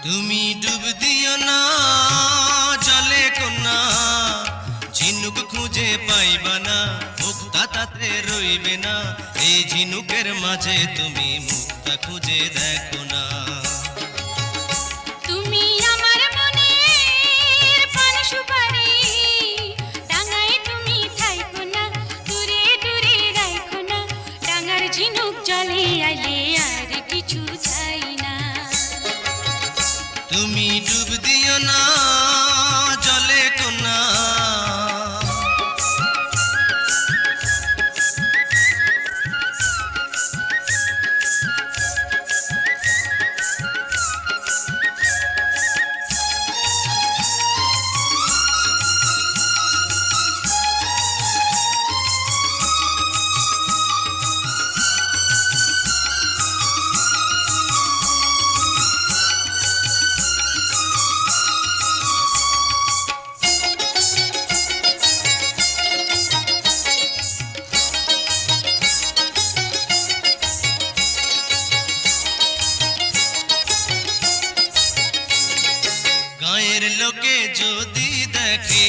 তুমি ডুব দিও না জলে কন্যা, ঝিনুক খুঁজে পাইবা না, মুক্তা তাতে রইবে না। এই ঝিনুকের মাঝে তুমি মুক্তা খুঁজে দেখো না। তুমি আমার মনের পান সুপারি, ডাঙায় তুমি থাইকো না, দূরে দূরে রাইখো না। ডাঙার ঝিনুক জলে আইলে আর কিছু চাই না। তুমি ডুব দিও না জলে কন্যা। গায়ের লোকে যদি দেখে